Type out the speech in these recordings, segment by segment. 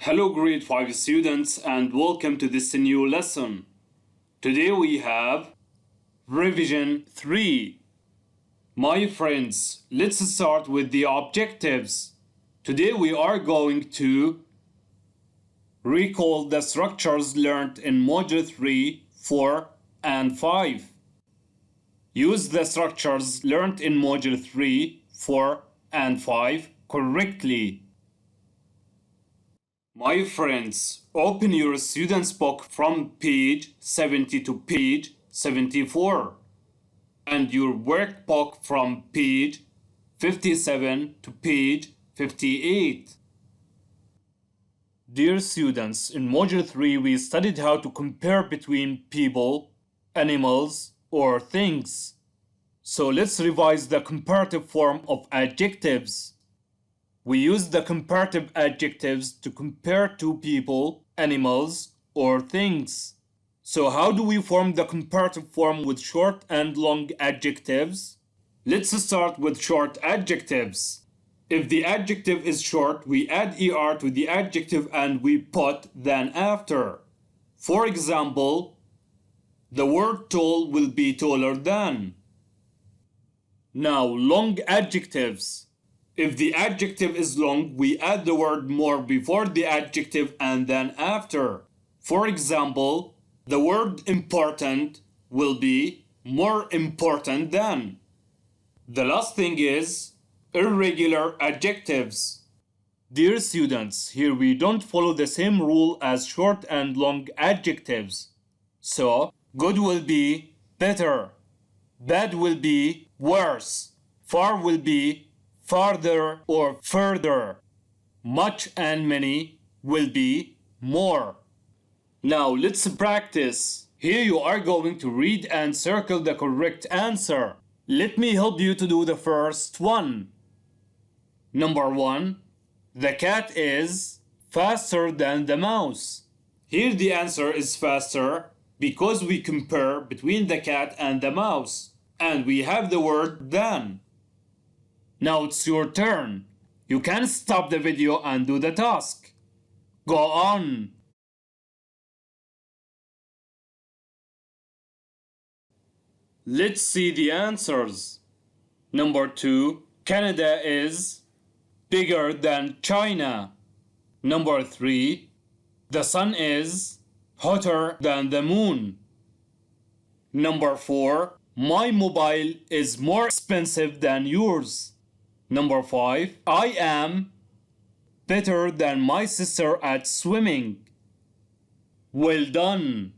Hello grade 5 students and welcome to this new lesson. Today we have revision 3. My friends, let's start with the objectives. Today we are going to recall the structures learned in module 3, 4 and 5. Use the structures learned in module 3, 4 and 5 correctly. My friends, open your student's book from page 70 to page 74 and your workbook from page 57 to page 58. Dear students, in module 3 we studied how to compare between people, animals, or things. So let's revise the comparative form of adjectives. We use the comparative adjectives to compare two people, animals, or things. So how do we form the comparative form with short and long adjectives? Let's start with short adjectives. If the adjective is short, we add er to the adjective and we put than after. For example, the word tall will be taller than. Now, long adjectives. If the adjective is long, we add the word more before the adjective and then after. For example, the word important will be more important than. The last thing is irregular adjectives. Dear students, here we don't follow the same rule as short and long adjectives. So, good will be better, bad will be worse, far will be farther or further. Much and many will be more. Now let's practice. Here you are going to read and circle the correct answer. Let me help you to do the first one. Number 1. The cat is faster than the mouse. Here the answer is faster because we compare between the cat and the mouse. And we have the word than. Now it's your turn. You can stop the video and do the task. Go on. Let's see the answers. Number 2. Canada is bigger than China. Number 3. The sun is hotter than the moon. Number 4. My mobile is more expensive than yours. Number 5. I am better than my sister at swimming. Well done.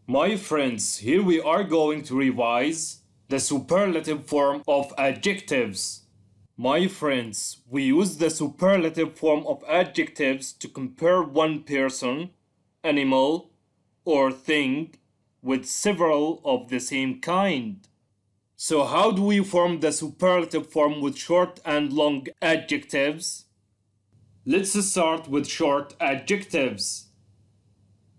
My friends, here we are going to revise the superlative form of adjectives. My friends, we use the superlative form of adjectives to compare one person, animal, or thing with several of the same kind. So how do we form the superlative form with short and long adjectives? Let's start with short adjectives.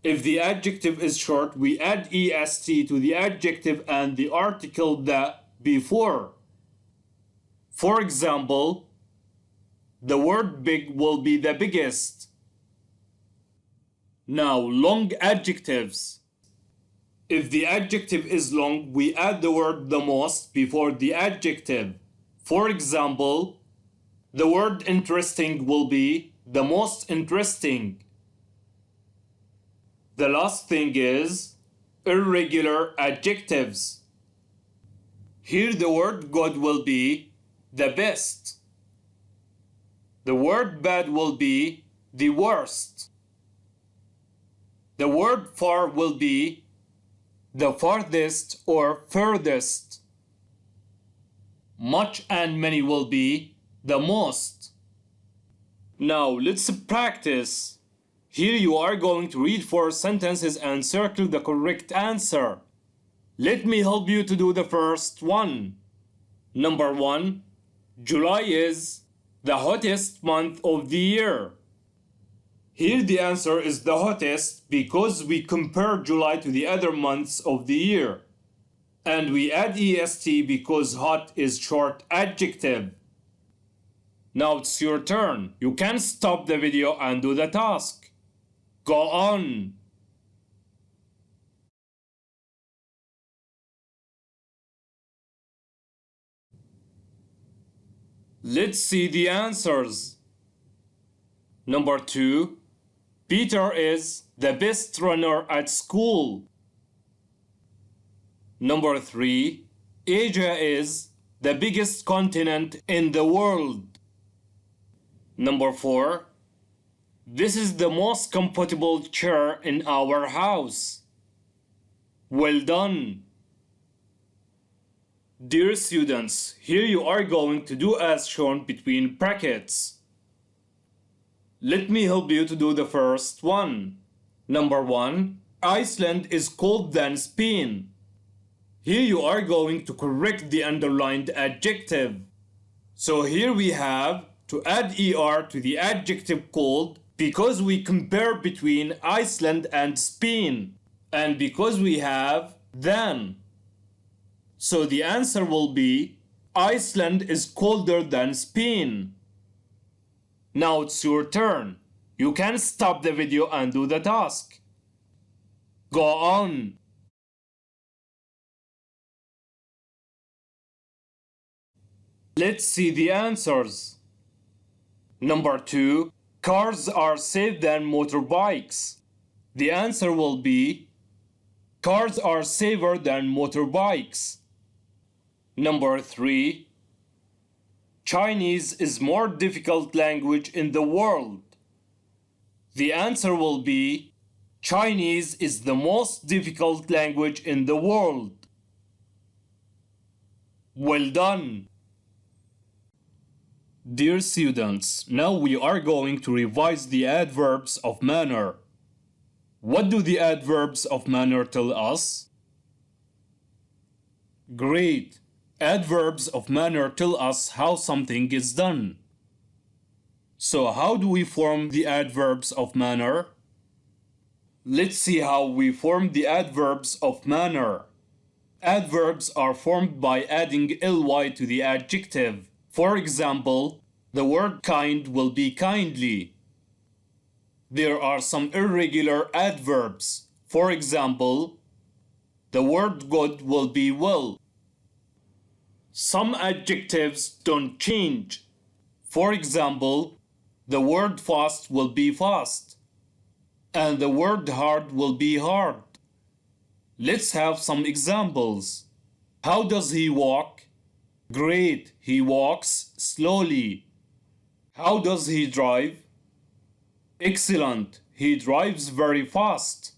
If the adjective is short, we add est to the adjective and the article the before. For example, the word big will be the biggest. Now, long adjectives. If the adjective is long, we add the word the most before the adjective. For example, the word interesting will be the most interesting. The last thing is irregular adjectives. Here the word good will be the best. The word bad will be the worst. The word far will be the farthest or furthest. Much and many will be the most. Now let's practice. Here you are going to read 4 sentences and circle the correct answer. Let me help you to do the first one. Number 1. July is the hottest month of the year. Here the answer is the hottest because we compare July to the other months of the year. And we add est because hot is short adjective. Now it's your turn. You can stop the video and do the task. Go on. Let's see the answers. Number 2. Peter is the best runner at school. Number 3. Asia is the biggest continent in the world. Number 4. This is the most comfortable chair in our house. Well done. Dear students, here you are going to do as shown between brackets. Let me help you to do the first one. Number 1. Iceland is colder than Spain. Here you are going to correct the underlined adjective. So here we have to add er to the adjective cold because we compare between Iceland and Spain, and because we have than. So the answer will be Iceland is colder than Spain. Now it's your turn. You can stop the video and do the task. Go on. Let's see the answers. Number 2. Cars are safer than motorbikes. The answer will be cars are safer than motorbikes. Number 3. Chinese is more difficult language in the world. The answer will be Chinese is the most difficult language in the world. Well done. Dear students, now we are going to revise the adverbs of manner. What do the adverbs of manner tell us? Great! Adverbs of manner tell us how something is done. So how do we form the adverbs of manner? Let's see how we form the adverbs of manner. Adverbs are formed by adding ly to the adjective. For example, the word kind will be kindly. There are some irregular adverbs. For example, the word good will be well. Some adjectives don't change. For example, the word fast will be fast, and the word hard will be hard. Let's have some examples. How does he walk? Great, he walks slowly. How does he drive? Excellent, he drives very fast.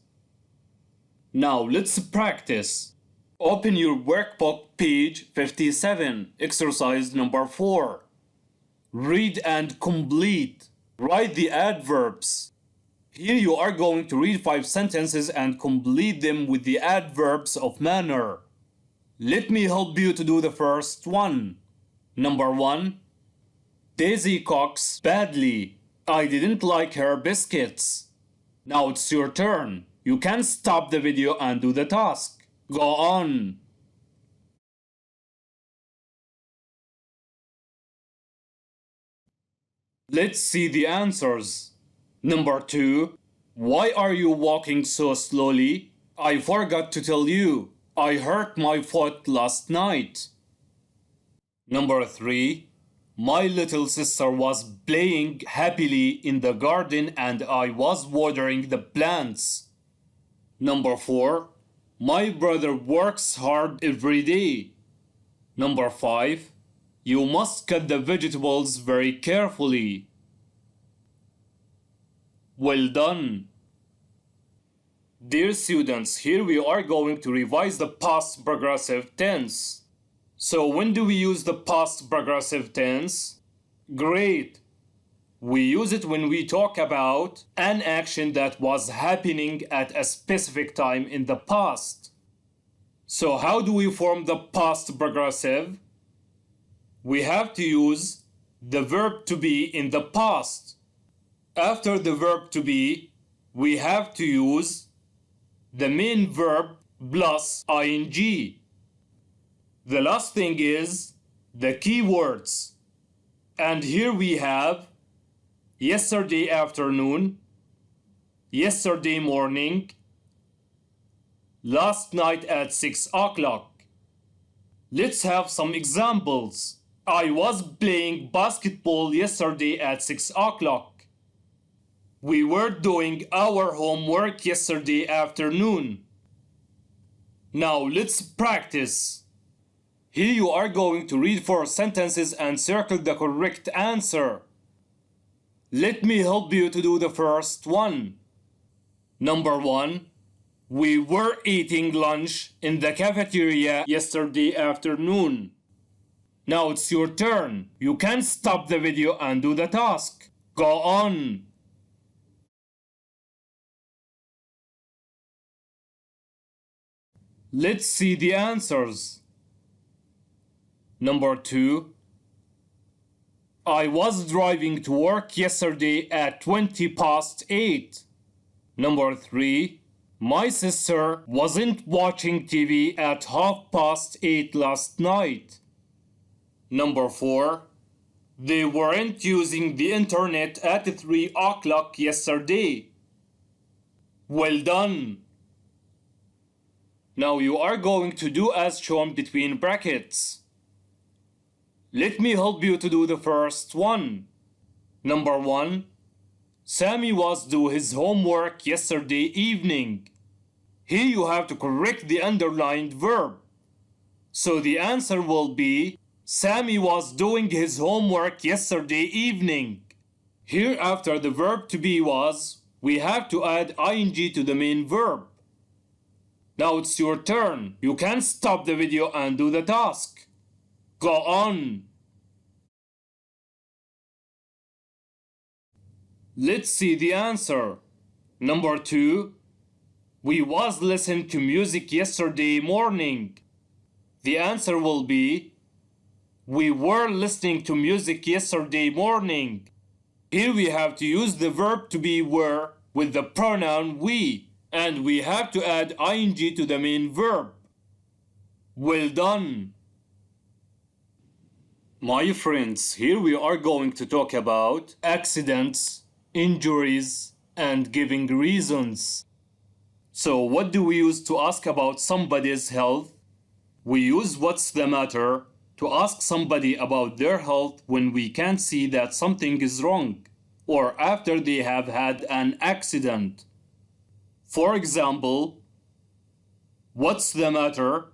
Now let's practice. Open your workbook, page 57, exercise number 4. Read and complete. Write the adverbs. Here you are going to read 5 sentences and complete them with the adverbs of manner. Let me help you to do the first one. Number 1. Daisy cooks badly. I didn't like her biscuits. Now it's your turn. You can stop the video and do the task. Go on. Let's see the answers. Number 2. Why are you walking so slowly? I forgot to tell you. I hurt my foot last night. Number 3. My little sister was playing happily in the garden and I was watering the plants. Number 4. My brother works hard every day. Number 5. You must cut the vegetables very carefully. Well done. Dear students, here we are going to revise the past progressive tense. So when do we use the past progressive tense? Great! We use it when we talk about an action that was happening at a specific time in the past. So how do we form the past progressive? We have to use the verb to be in the past. After the verb to be, we have to use the main verb plus ing. The last thing is the keywords. And here we have yesterday afternoon, yesterday morning, last night at 6 o'clock. Let's have some examples. I was playing basketball yesterday at 6 o'clock. We were doing our homework yesterday afternoon. Now let's practice. Here you are going to read 4 sentences and circle the correct answer. Let me help you to do the first one. Number 1. We were eating lunch in the cafeteria yesterday afternoon. Now it's your turn. You can stop the video and do the task. Go on. Let's see the answers. Number 2. I was driving to work yesterday at 20 past 8. Number 3. My sister wasn't watching TV at 8:30 last night. Number 4. They weren't using the internet at 3 o'clock yesterday. Well done. Now you are going to do as shown between brackets. Let me help you to do the first one. Number 1. Sammy was doing his homework yesterday evening. Here you have to correct the underlined verb. So the answer will be Sammy was doing his homework yesterday evening. Here after the verb to be was, we have to add ing to the main verb. Now it's your turn. You can stop the video and do the task. Go on. Let's see the answer. Number 2. We was listening to music yesterday morning. The answer will be we were listening to music yesterday morning. Here we have to use the verb to be were with the pronoun we, and we have to add ing to the main verb. Well done. My friends, here we are going to talk about accidents, injuries, and giving reasons. So what do we use to ask about somebody's health? We use what's the matter to ask somebody about their health when we can see that something is wrong, or after they have had an accident. For example, what's the matter?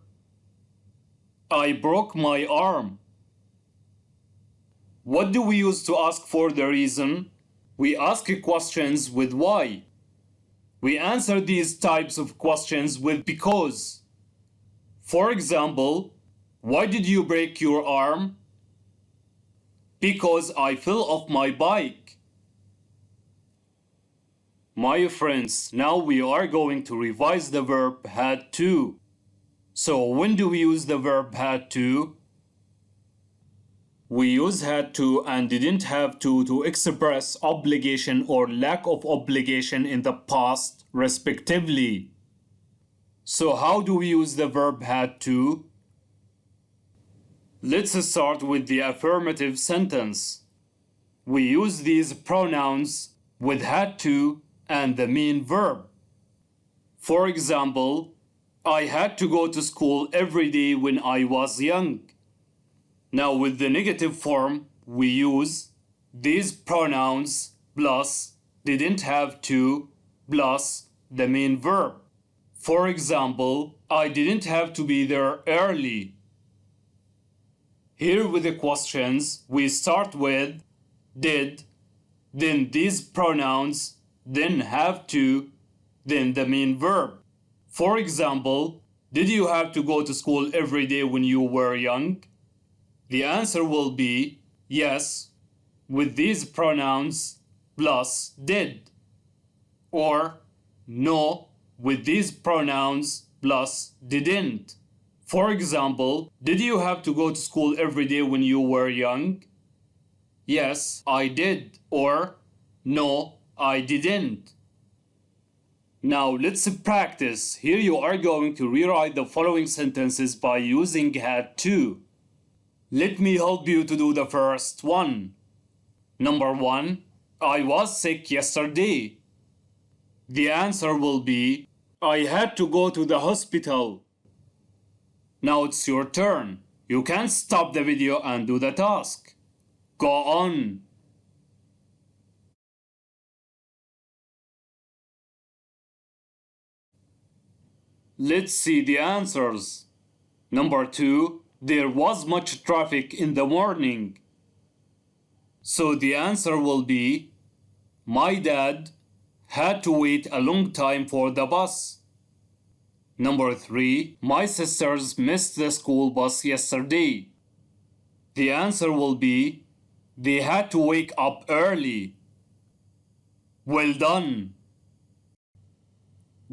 I broke my arm. What do we use to ask for the reason? We ask questions with why. We answer these types of questions with because. For example, why did you break your arm? Because I fell off my bike. My friends, now we are going to revise the verb had to. So when do we use the verb had to? We use had to and didn't have to express obligation or lack of obligation in the past, respectively. So how do we use the verb had to? Let's start with the affirmative sentence. We use these pronouns with had to and the main verb. For example, I had to go to school every day when I was young. Now with the negative form, we use these pronouns plus didn't have to plus the main verb. For example, I didn't have to be there early. Here with the questions, we start with did, then these pronouns, then have to, then the main verb. For example, did you have to go to school every day when you were young? The answer will be yes, with these pronouns plus did. Or no, with these pronouns plus didn't. For example, did you have to go to school every day when you were young? Yes, I did. Or no, I didn't. Now let's practice. Here you are going to rewrite the following sentences by using had to. Let me help you to do the first one. Number 1. I was sick yesterday. The answer will be I had to go to the hospital. Now it's your turn. You can stop the video and do the task. Go on. Let's see the answers. Number 2. There was much traffic in the morning. So the answer will be my dad had to wait a long time for the bus. Number 3. My sisters missed the school bus yesterday. The answer will be they had to wake up early. Well done!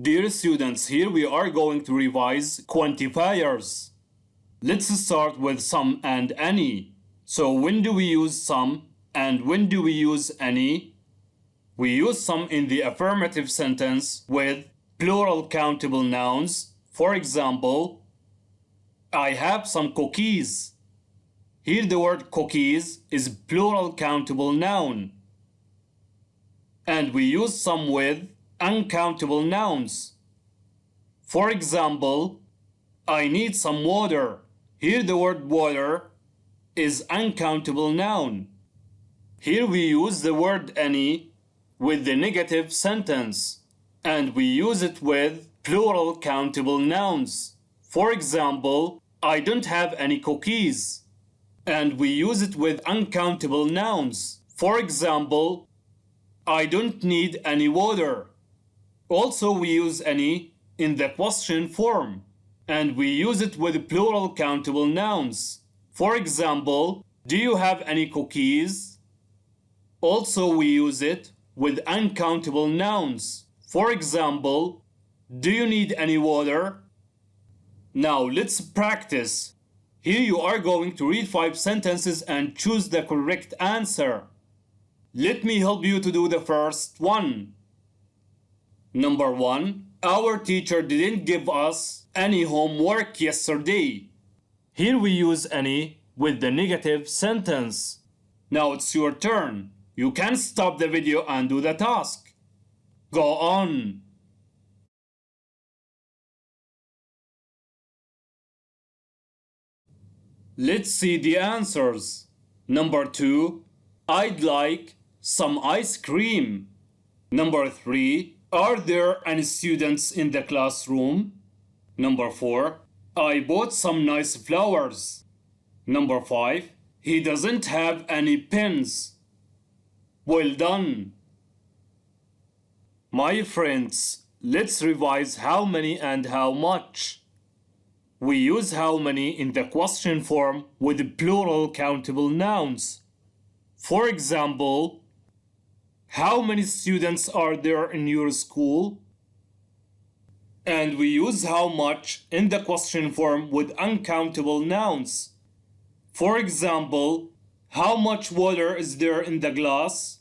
Dear students, here we are going to revise quantifiers. Let's start with some and any. So when do we use some and when do we use any? We use some in the affirmative sentence with plural countable nouns. For example, I have some cookies. Here the word cookies is plural countable noun. And we use some with uncountable nouns. For example, I need some water. Here the word water is uncountable noun. Here we use the word any with the negative sentence, and we use it with plural countable nouns. For example, I don't have any cookies. And we use it with uncountable nouns. For example, I don't need any water. Also, we use any in the question form, and we use it with plural countable nouns. For example, do you have any cookies? Also, we use it with uncountable nouns. For example, do you need any water? Now let's practice. Here you are going to read 5 sentences and choose the correct answer. Let me help you to do the first one. Number 1. Our teacher didn't give us any homework yesterday. Here we use any with the negative sentence. Now it's your turn. You can stop the video and do the task. Go on. Let's see the answers. Number 2. I'd like some ice cream. Number 3. Are there any students in the classroom? Number 4. I bought some nice flowers. Number 5. He doesn't have any pens. Well done! My friends, let's revise how many and how much. We use how many in the question form with plural countable nouns. For example, how many students are there in your school? And we use how much in the question form with uncountable nouns. For example, how much water is there in the glass?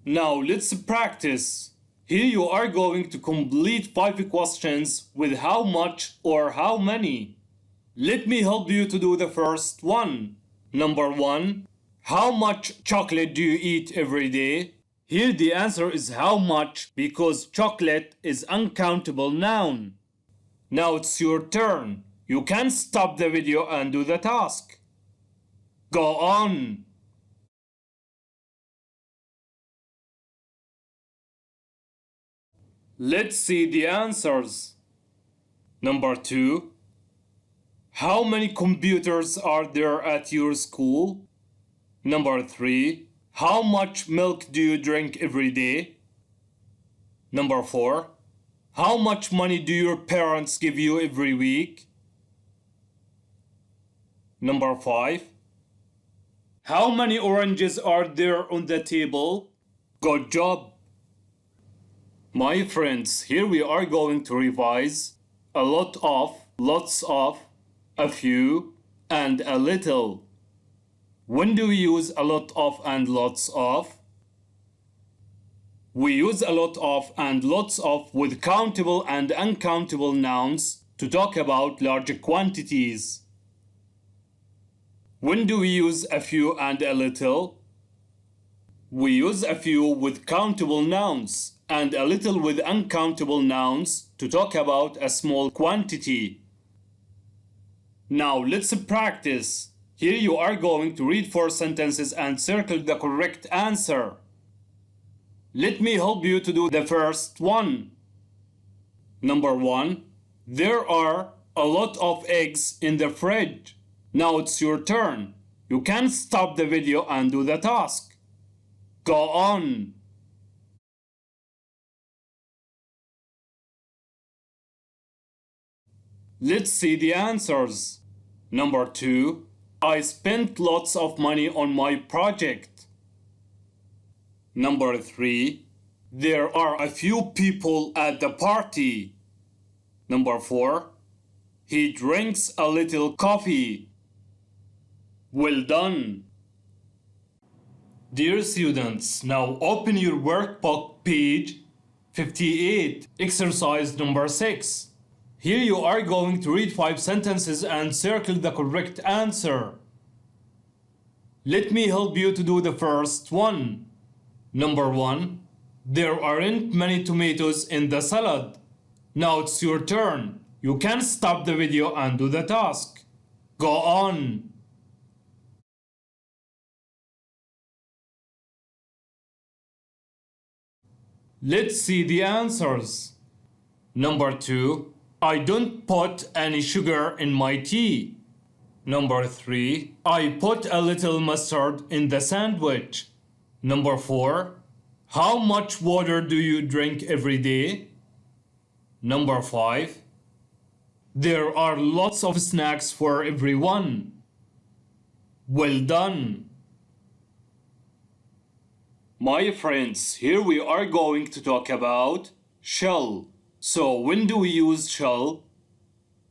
Now let's practice. Here you are going to complete 5 questions with how much or how many. Let me help you to do the first one. Number 1. How much chocolate do you eat every day? Here the answer is how much because chocolate is uncountable noun. Now it's your turn. You can stop the video and do the task. Go on. Let's see the answers. Number 2. How many computers are there at your school? Number 3. How much milk do you drink every day? Number 4. How much money do your parents give you every week? Number 5. How many oranges are there on the table? Good job! My friends, here we are going to revise a lot of, lots of, a few, and a little. When do we use a lot of and lots of? We use a lot of and lots of with countable and uncountable nouns to talk about large quantities. When do we use a few and a little? We use a few with countable nouns and a little with uncountable nouns to talk about a small quantity. Now let's practice. Here you are going to read 4 sentences and circle the correct answer. Let me help you to do the first one. Number 1. There are a lot of eggs in the fridge. Now it's your turn. You can stop the video and do the task. Go on. Let's see the answers. Number 2. I spent lots of money on my project. Number 3. There are a few people at the party. Number 4. He drinks a little coffee. Well done. Dear students, now open your workbook page 58, exercise number 6. Here you are going to read 5 sentences and circle the correct answer. Let me help you to do the first one. Number 1. There aren't many tomatoes in the salad. Now it's your turn. You can stop the video and do the task. Go on. Let's see the answers. Number 2. I don't put any sugar in my tea. Number 3. I put a little mustard in the sandwich. Number 4. How much water do you drink every day? Number 5. There are lots of snacks for everyone. Well done. My friends, here we are going to talk about shall. So when do we use shall?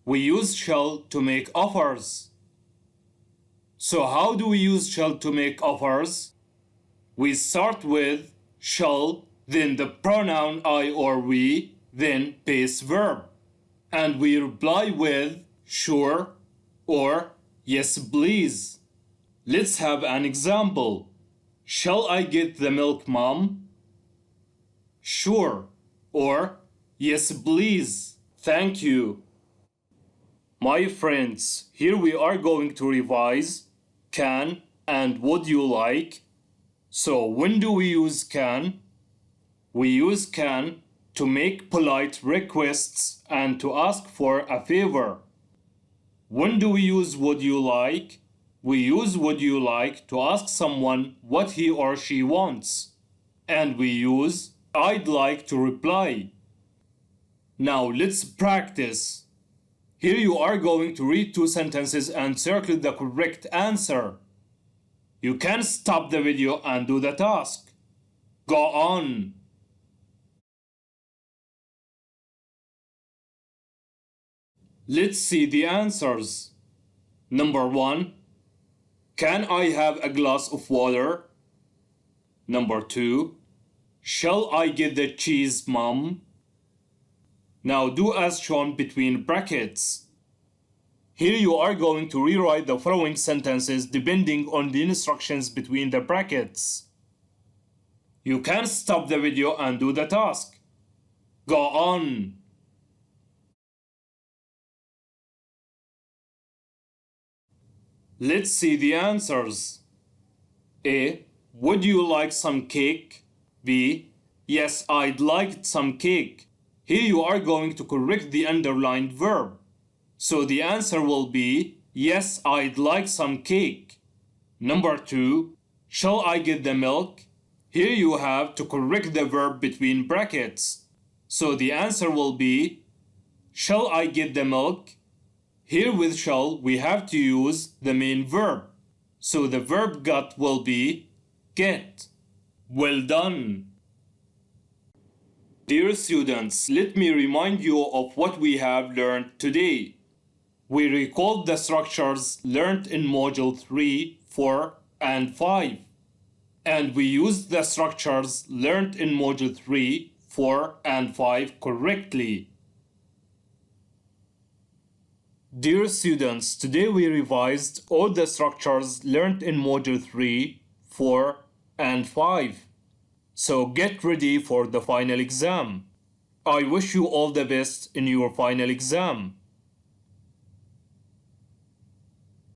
We use shall to make offers. So how do we use shall to make offers? We start with shall, then the pronoun I or we, then base verb. And we reply with sure or yes please. Let's have an example. Shall I get the milk, Mom? Sure or yes please. Thank you. My friends, here we are going to revise can and would you like. So when do we use can? We use can to make polite requests and to ask for a favor. When do we use would you like? We use would you like to ask someone what he or she wants. And we use I'd like to reply. Now let's practice. Here you are going to read 2 sentences and circle the correct answer. You can stop the video and do the task. Go on. Let's see the answers. Number 1. Can I have a glass of water? Number 2. Shall I get the cheese, Mom? Now do as shown between brackets. Here you are going to rewrite the following sentences depending on the instructions between the brackets. You can stop the video and do the task. Go on. Let's see the answers. A. Would you like some cake? B. Yes, I'd like some cake. Here you are going to correct the underlined verb. So the answer will be yes, I'd like some cake. Number 2. Shall I get the milk? Here you have to correct the verb between brackets. So the answer will be shall I get the milk? Here with shall we have to use the main verb. So the verb got will be get. Well done. Dear students, let me remind you of what we have learned today. We recalled the structures learned in Module 3, 4, and 5. And we used the structures learned in Module 3, 4, and 5 correctly. Dear students, today we revised all the structures learned in Module 3, 4, and 5. So get ready for the final exam. I wish you all the best in your final exam.